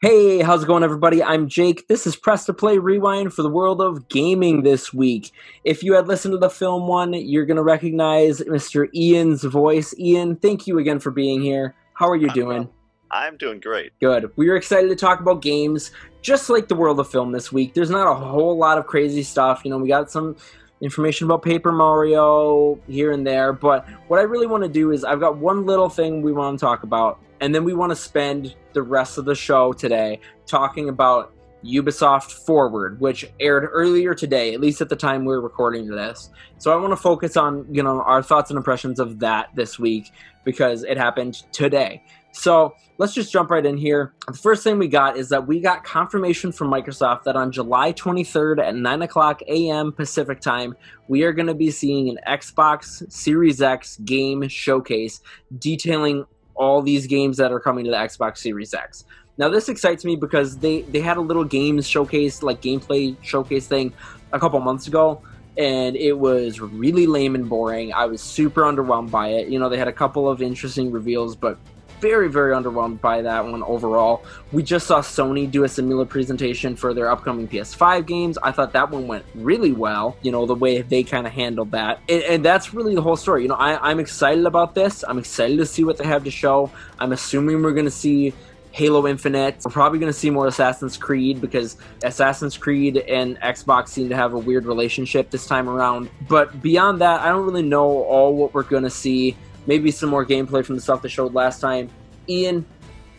Hey, how's it going, everybody? I'm Jake. This is Press to Play Rewind for the world of gaming this week. If you had listened to the film one, you're going to recognize Mr. Ian's voice. Ian, thank you again for being here. How are you doing? I'm doing great. Good. We are excited to talk about games, just like the world of film this week. There's not a whole lot of crazy stuff. We got some information about Paper Mario here and there, but what I really want to do is I've got one little thing we want to talk about, and then we want to spend the rest of the show today talking about Ubisoft Forward, which aired earlier today, at least at the time we're recording this. So I want to focus on, our thoughts and impressions of that this week because it happened today. So let's just jump right in here. The first thing we got is that we got confirmation from Microsoft that on July 23rd at 9 o'clock a.m. Pacific time, we are going to be seeing an Xbox Series X game showcase detailing all these games that are coming to the Xbox Series X. Now this excites me because they had a little games showcase, like gameplay showcase thing a couple months ago, and it was really lame and boring. I was super underwhelmed by it. They had a couple of interesting reveals, but very, very underwhelmed by that one overall. We just saw Sony do a similar presentation for their upcoming PS5 games. I thought that one went really well, the way they kind of handled that. And that's really the whole story. I'm excited about this. I'm excited to see what they have to show. I'm assuming we're going to see Halo Infinite. We're probably going to see more Assassin's Creed because Assassin's Creed and Xbox seem to have a weird relationship this time around. But beyond that, I don't really know all what we're going to see. Maybe some more gameplay from the stuff they showed last time. Ian,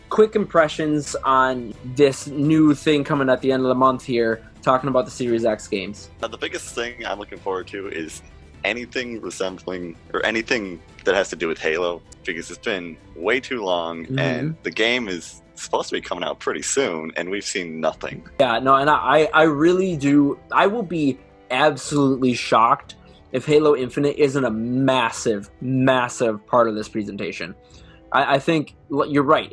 quick impressions on this new thing coming at the end of the month here, talking about the Series X games. The biggest thing I'm looking forward to is anything resembling, or anything that has to do with Halo, because it's been way too long, and the game is supposed to be coming out pretty soon, and we've seen nothing. Yeah, no, and I really do. I will be absolutely shocked if Halo Infinite isn't a massive, massive part of this presentation. I think you're right.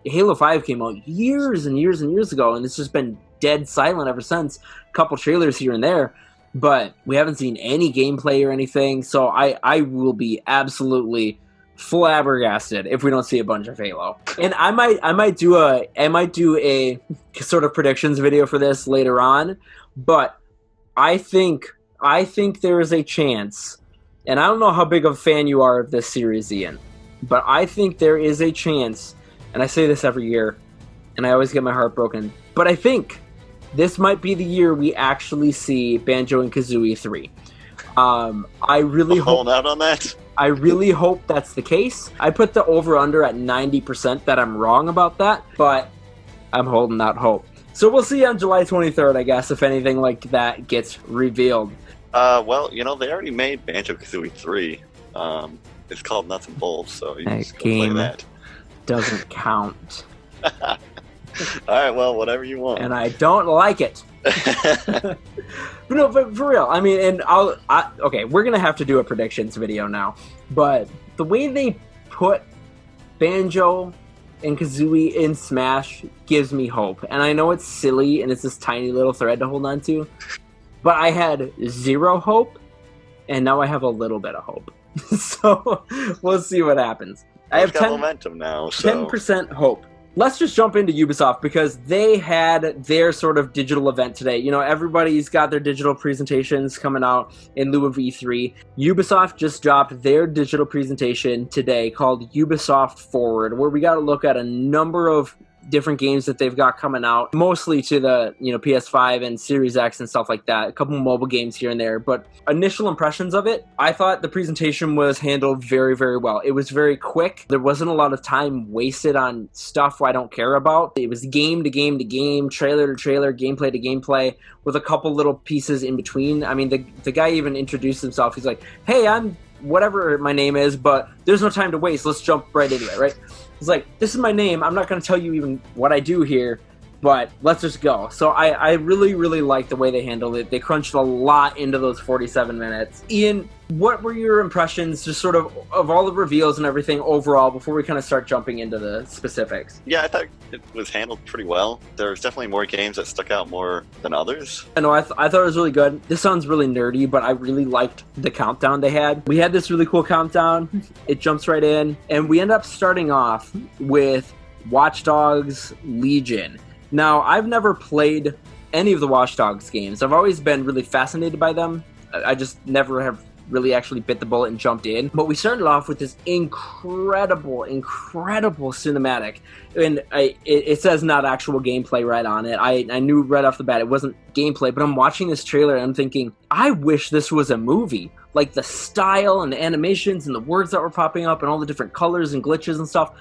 Halo 5 came out years and years and years ago, and it's just been dead silent ever since. A couple trailers here and there, but we haven't seen any gameplay or anything, so I will be absolutely flabbergasted if we don't see a bunch of Halo. And I might do a sort of predictions video for this later on, but I think there is a chance, and I don't know how big of a fan you are of this series, Ian, but I think there is a chance, and I say this every year, and I always get my heart broken, but I think this might be the year we actually see Banjo and Kazooie 3. I really hope out on that. I really hope that's the case. I put the over-under at 90% that I'm wrong about that, but I'm holding out hope. So we'll see on July 23rd, I guess, if anything like that gets revealed. Well, they already made Banjo-Kazooie 3. It's called Nuts and Bolts, so you that just go play that. Doesn't count. All right, well, whatever you want. And I don't like it. But for real, I mean, and okay, we're gonna have to do a predictions video now. But the way they put Banjo and Kazooie in Smash gives me hope. And I know it's silly and it's this tiny little thread to hold on to, but I had zero hope, and now I have a little bit of hope. So we'll see what happens. I have momentum now. 10% hope. Let's just jump into Ubisoft because they had their sort of digital event today. Everybody's got their digital presentations coming out in lieu of E3. Ubisoft just dropped their digital presentation today called Ubisoft Forward, where we got to look at a number of different games that they've got coming out, mostly to the PS5 and Series X and stuff like that. A couple mobile games here and there, but initial impressions of it, I thought the presentation was handled very, very well. It was very quick. There wasn't a lot of time wasted on stuff I don't care about. It was game to game to game, trailer to trailer, gameplay to gameplay, with a couple little pieces in between. I mean, the guy even introduced himself. He's like, "Hey, I'm whatever my name is, but there's no time to waste. Let's jump right into it," right? It's like, this is my name. I'm not going to tell you even what I do here, but let's just go. So I really, really like the way they handled it. They crunched a lot into those 47 minutes. Ian, what were your impressions just sort of all the reveals and everything overall before we kind of start jumping into the specifics? Yeah, I thought it was handled pretty well. There's definitely more games that stuck out more than others. I know, I thought it was really good. This sounds really nerdy, but I really liked the countdown they had. We had this really cool countdown. It jumps right in, and we end up starting off with Watch Dogs Legion. Now, I've never played any of the Watch Dogs games. I've always been really fascinated by them. I just never have really actually bit the bullet and jumped in. But we started off with this incredible cinematic. And it says not actual gameplay right on it. I knew right off the bat it wasn't gameplay, but I'm watching this trailer and I'm thinking, I wish this was a movie. Like the style and the animations and the words that were popping up and all the different colors and glitches and stuff.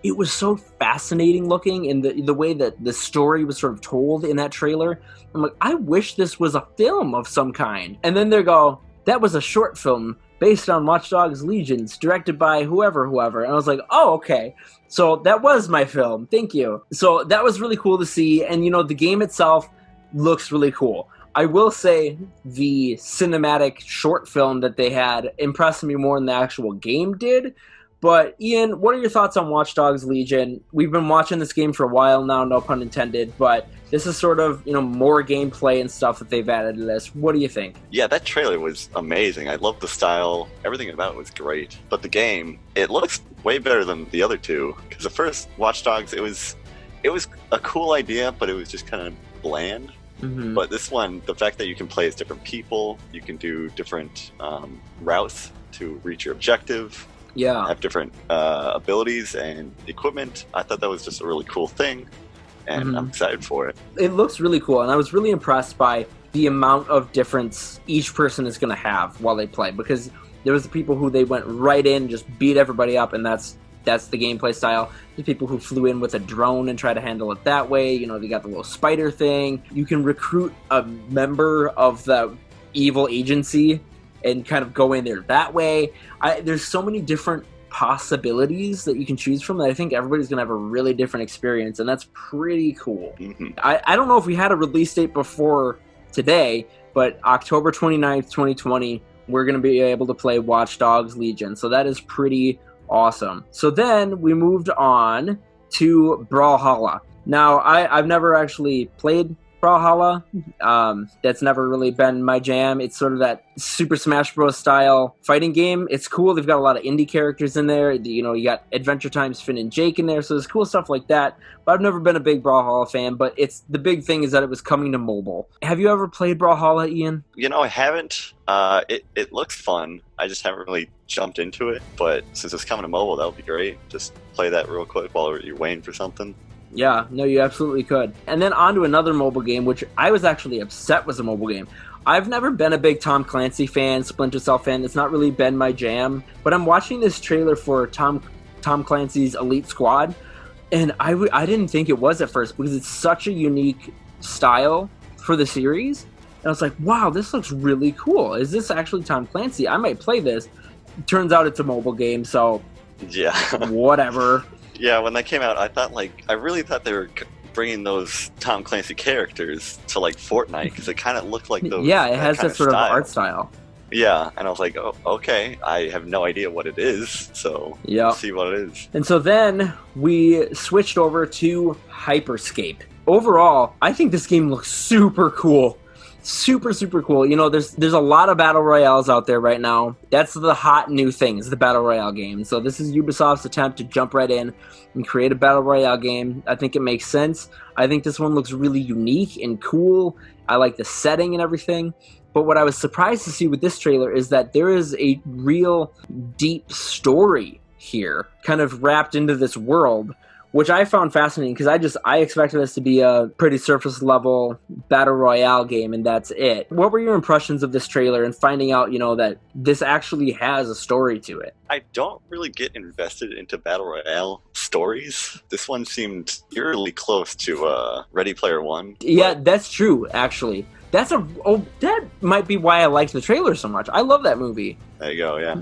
It was so fascinating looking, and the way that the story was sort of told in that trailer. I'm like, I wish this was a film of some kind. And then they go, that was a short film based on Watch Dogs Legions, directed by whoever. And I was like, oh, okay. So that was my film. Thank you. So that was really cool to see. And, the game itself looks really cool. I will say the cinematic short film that they had impressed me more than the actual game did. But Ian, what are your thoughts on Watch Dogs Legion? We've been watching this game for a while now, no pun intended, but this is sort of, more gameplay and stuff that they've added to this. What do you think? Yeah, that trailer was amazing. I love the style. Everything about it was great. But the game, it looks way better than the other two. Because the first Watch Dogs, it was a cool idea, but it was just kind of bland. Mm-hmm. But this one, the fact that you can play as different people, you can do different routes to reach your objective. Yeah, have different abilities and equipment. I thought that was just a really cool thing, and I'm excited for it. It looks really cool, and I was really impressed by the amount of difference each person is going to have while they play, because there was the people who they went right in, just beat everybody up, and that's the gameplay style. There's people who flew in with a drone and try to handle it that way. They got the little spider thing. You can recruit a member of the evil agency and kind of go in there that way. There's so many different possibilities that you can choose from that I think everybody's going to have a really different experience, and that's pretty cool. Mm-hmm. I don't know if we had a release date before today, but October 29th, 2020, we're going to be able to play Watch Dogs Legion, so that is pretty awesome. So then we moved on to Brawlhalla. Now, I've never actually played Brawlhalla. That's never really been my jam. It's sort of that Super Smash Bros. Style fighting game. It's cool. They've got a lot of indie characters in there. You got Adventure Time's Finn and Jake in there, so there's cool stuff like that. But I've never been a big Brawlhalla fan, but the big thing is that it was coming to mobile. Have you ever played Brawlhalla, Ian? I haven't. It looks fun. I just haven't really jumped into it, but since it's coming to mobile, that would be great. Just play that real quick while you're waiting for something. Yeah, no, you absolutely could. And then on to another mobile game, which I was actually upset was a mobile game. I've never been a big Tom Clancy fan, Splinter Cell fan. It's not really been my jam. But I'm watching this trailer for Tom Clancy's Elite Squad, and I didn't think it was at first because it's such a unique style for the series. And I was like, wow, this looks really cool. Is this actually Tom Clancy? I might play this. Turns out it's a mobile game, so yeah, whatever. Yeah, when that came out, I really thought they were bringing those Tom Clancy characters to Fortnite, because it kind of looked like those. Yeah, it has that sort of art style. Yeah, and I was like, oh, okay, I have no idea what it is, so let's see what it is. And so then we switched over to Hyperscape. Overall, I think this game looks super cool. Super, super cool. There's a lot of battle royales out there right now. That's the hot new thing, is the battle royale game. So this is Ubisoft's attempt to jump right in and create a battle royale game. I think it makes sense. I think this one looks really unique and cool. I like the setting and everything. But what I was surprised to see with this trailer is that there is a real deep story here, kind of wrapped into this world, which I found fascinating because I expected this to be a pretty surface level battle royale game, and that's it. What were your impressions of this trailer and finding out, that this actually has a story to it? I don't really get invested into battle royale stories. This one seemed eerily close to Ready Player One. Yeah, that's true, actually. That might be why I liked the trailer so much. I love that movie. There you go, yeah.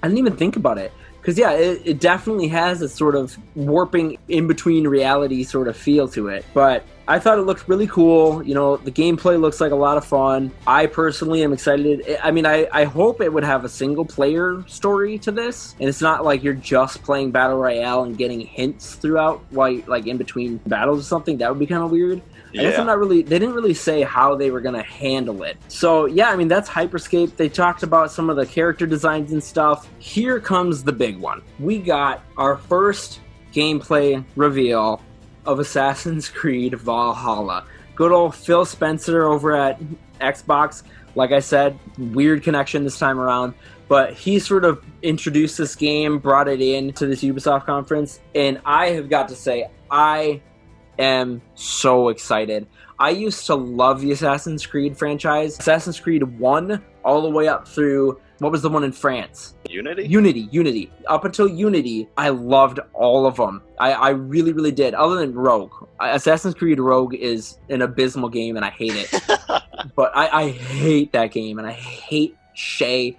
I didn't even think about it. Because, yeah, it definitely has a sort of warping in-between reality sort of feel to it. But I thought it looked really cool. The gameplay looks like a lot of fun. I personally am excited. I mean, I hope it would have a single-player story to this. And it's not like you're just playing Battle Royale and getting hints throughout, while in between battles or something. That would be kind of weird. I guess they didn't really say how they were going to handle it. So, yeah, I mean, that's Hyperscape. They talked about some of the character designs and stuff. Here comes the big one. We got our first gameplay reveal of Assassin's Creed Valhalla. Good old Phil Spencer over at Xbox. Like I said, weird connection this time around. But he sort of introduced this game, brought it in to this Ubisoft conference, and I have got to say, I am so excited. I used to love the Assassin's Creed franchise. Assassin's Creed 1 all the way up through, what was the one in France? Unity? Unity. Up until Unity, I loved all of them. I really, really did. Other than Rogue. Assassin's Creed Rogue is an abysmal game, and I hate it. But I hate that game, and I hate Shay.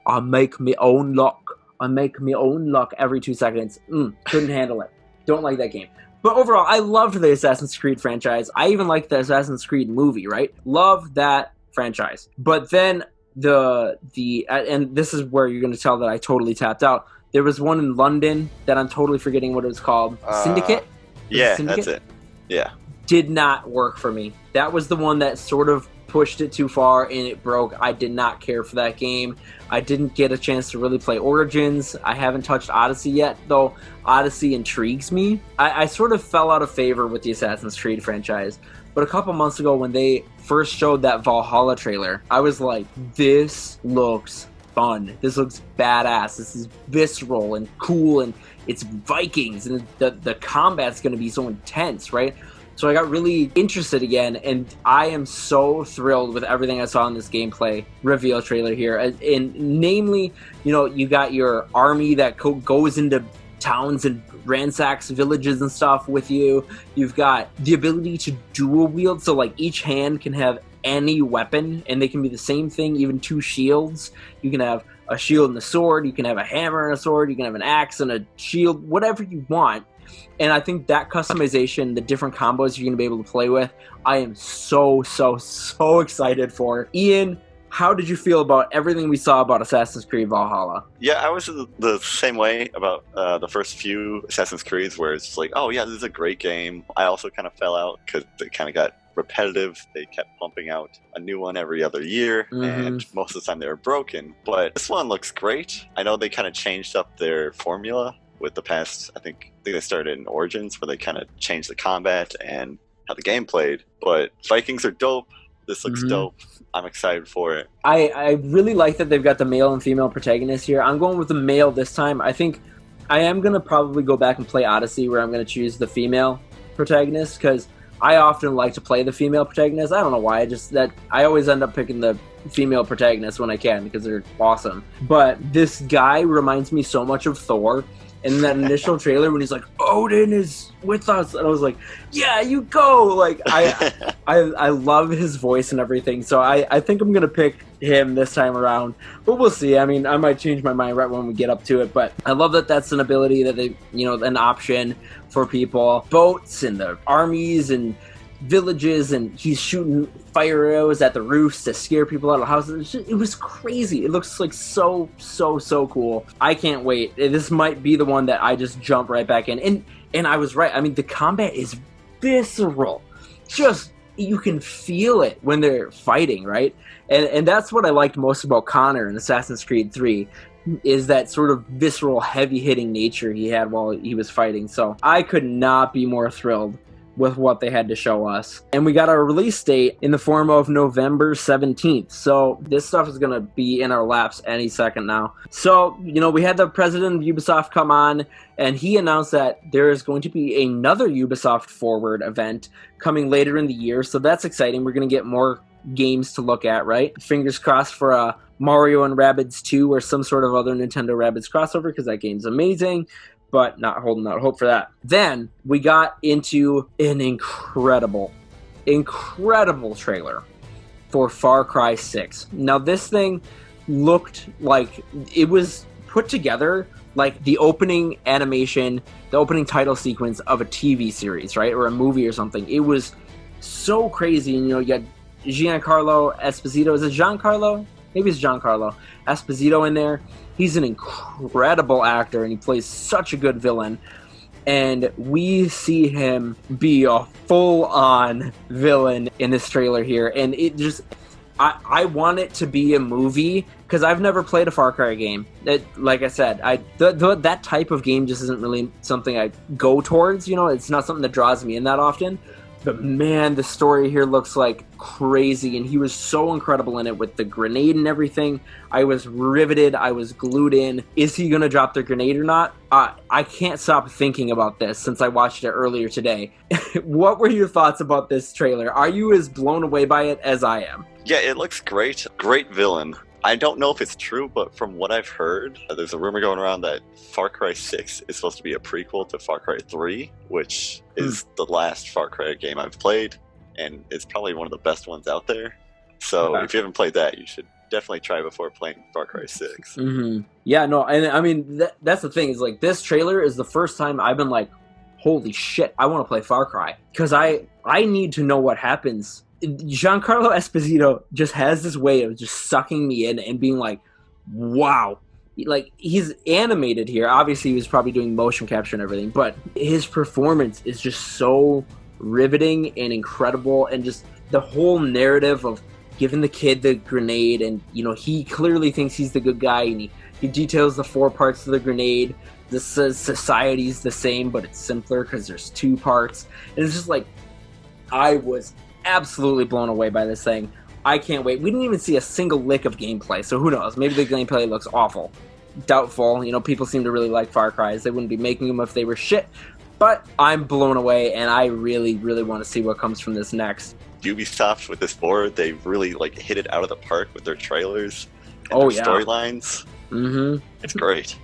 I make me own luck. I make me own luck every 2 seconds. Couldn't handle it. Don't like that game. But overall, I loved the Assassin's Creed franchise. I even liked the Assassin's Creed movie, right? Love that franchise. But then and this is where you're going to tell that I totally tapped out. There was one in London that I'm totally forgetting what it was called. Syndicate? Yeah, Syndicate? that's it. Yeah. Did not work for me. That was the one that sort of pushed it too far and it broke. I did not care for that game. I didn't get a chance to really play Origins. I haven't touched Odyssey yet, though Odyssey intrigues me. I sort of fell out of favor with the Assassin's Creed franchise. But a couple months ago when they first showed that Valhalla trailer, I was like, this looks fun. This looks badass. This is visceral and cool, and it's Vikings, and the combat's going to be so intense, right? So I got really interested again, and I am so thrilled with everything I saw in this gameplay reveal trailer here. And namely, you got your army that goes into towns and ransacks villages and stuff with you. You've got the ability to dual wield, so like each hand can have any weapon, and they can be the same thing, even two shields. You can have a shield and a sword, you can have a hammer and a sword, you can have an axe and a shield, whatever you want. And I think that customization, the different combos you're going to be able to play with, I am so excited for. Ian, how did you feel about everything we saw about Assassin's Creed Valhalla? Yeah, I was the same way about the first few Assassin's Creeds, where it's just like, oh yeah, this is a great game. I also kind of fell out because it kind of got repetitive. They kept pumping out a new one every other year, and most of the time they were broken. But this one looks great. I know they kind of changed up their formula with the past. I think they started in Origins, where they kind of changed the combat and how the game played. But Vikings are dope. This looks dope. I'm excited for it. I really like that they've got the male and female protagonists here. I'm going with the male this time. I think I am going to probably go back and play Odyssey, where I'm going to choose the female protagonist, because I often like to play the female protagonist. I don't know why. I always end up picking the female protagonist when I can, because they're awesome. But this guy reminds me so much of Thor. In that initial trailer, when he's like, Odin is with us, and I was like, yeah, you go. Like, I love his voice and everything, so I think I'm gonna pick him this time around, but we'll see. I mean, I might change my mind right when we get up to it, but I love that that's an ability that they, an option for people. Boats and the armies and villages, and he's shooting fire arrows at the roofs to scare people out of houses. It was crazy. It looks like so cool. I can't wait. This might be the one that I just jump right back in. And I was right. I mean, the combat is visceral. Just, you can feel it when they're fighting, right? And that's what I liked most about Connor in Assassin's Creed 3, is that sort of visceral, heavy-hitting nature he had while he was fighting. So I could not be more thrilled with what they had to show us. And we got our release date in the form of November 17th. So this stuff is going to be in our laps any second now. So, we had the president of Ubisoft come on, and he announced that there is going to be another Ubisoft Forward event coming later in the year. So that's exciting. We're going to get more games to look at, right? Fingers crossed for a Mario and Rabbids 2 or some sort of other Nintendo Rabbids crossover, because that game's amazing. But not holding out hope for that. Then we got into an incredible trailer for Far Cry 6. Now this thing looked like it was put together like the opening animation, the opening title sequence of a TV series, right? Or a movie or something. It was so crazy. And, you got Giancarlo Esposito. Is it Giancarlo? Maybe it's Giancarlo Esposito in there. He's an incredible actor, and he plays such a good villain. And we see him be a full-on villain in this trailer here. And I want it to be a movie because I've never played a Far Cry game. Like I said, that type of game just isn't really something I go towards. You know, it's not something that draws me in that often. But man, the story here looks like crazy, and he was so incredible in it with the grenade and everything. I was riveted. I was glued in. Is he going to drop the grenade or not? I can't stop thinking about this since I watched it earlier today. What were your thoughts about this trailer? Are you as blown away by it as I am? Yeah, it looks great. Great villain. I don't know if it's true, but from what I've heard, there's a rumor going around that Far Cry 6 is supposed to be a prequel to Far Cry 3, which is the last Far Cry game I've played, and it's probably one of the best ones out there. So if you haven't played that, you should definitely try before playing Far Cry 6. Mm-hmm. Yeah, no, and I mean, that's the thing, is like this trailer is the first time I've been like, holy shit, I want to play Far Cry. Because I need to know what happens. Giancarlo Esposito just has this way of just sucking me in and being like, wow. Like, he's animated here. Obviously, he was probably doing motion capture and everything, but his performance is just so riveting and incredible, and just the whole narrative of giving the kid the grenade, and, you know, he clearly thinks he's the good guy, and he details the 4 parts of the grenade. This says society's the same, but it's simpler because there's 2 parts. And it's just like, I was absolutely blown away by this thing. I can't wait. We didn't even see a single lick of gameplay, so who knows? Maybe the gameplay looks awful. Doubtful. You know, people seem to really like Far Cry's. They wouldn't be making them if they were shit. But I'm blown away, and I really, really want to see what comes from this next. Ubisoft with this Forward, they really like hit it out of the park with their trailers and their storylines. Mm-hmm. It's great.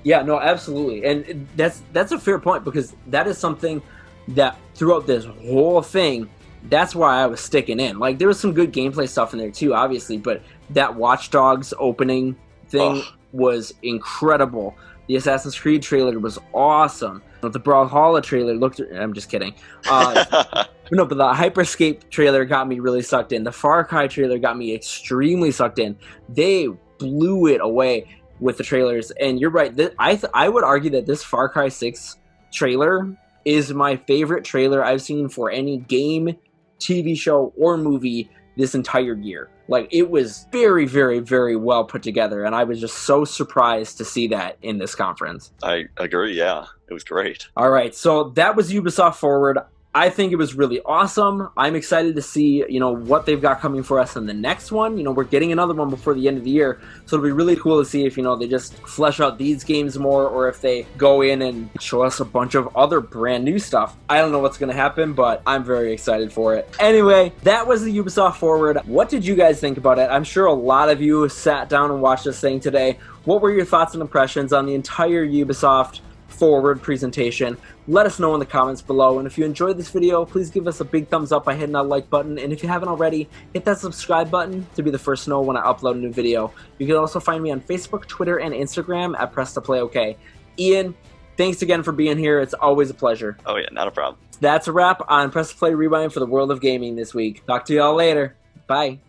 Yeah, no, absolutely. And that's a fair point, because that is something that throughout this whole thing, that's why I was sticking in. Like, there was some good gameplay stuff in there too, obviously, but that Watch Dogs opening thing was incredible. The Assassin's Creed trailer was awesome. The Brawlhalla trailer looked... I'm just kidding. No, but the Hyperscape trailer got me really sucked in. The Far Cry trailer got me extremely sucked in. They blew it away with the trailers, and you're right. I would argue that this Far Cry 6 trailer is my favorite trailer I've seen for any game, TV show, or movie this entire year. Like, it was very, very, very well put together, and I was just so surprised to see that in this conference. I agree, yeah. It was great. All right, so that was Ubisoft Forward. I think it was really awesome. I'm excited to see, you know, what they've got coming for us in the next one. You know, we're getting another one before the end of the year, so it'll be really cool to see if, you know, they just flesh out these games more, or if they go in and show us a bunch of other brand new stuff. I don't know what's going to happen, but I'm very excited for it. Anyway, that was the Ubisoft Forward. What did you guys think about it? I'm sure a lot of you sat down and watched this thing today. What were your thoughts and impressions on the entire Ubisoft Forward presentation? Let us know in the comments below, and if you enjoyed this video, please give us a big thumbs up by hitting that like button, and if you haven't already, hit that subscribe button to be the first to know when I upload a new video. You can also find me on Facebook, Twitter, and Instagram at PressToPlayOK. Ian, thanks again for being here. It's always a pleasure. Oh yeah, not a problem. That's a wrap on Press to Play Rewind for the world of gaming this week. Talk to y'all later. Bye.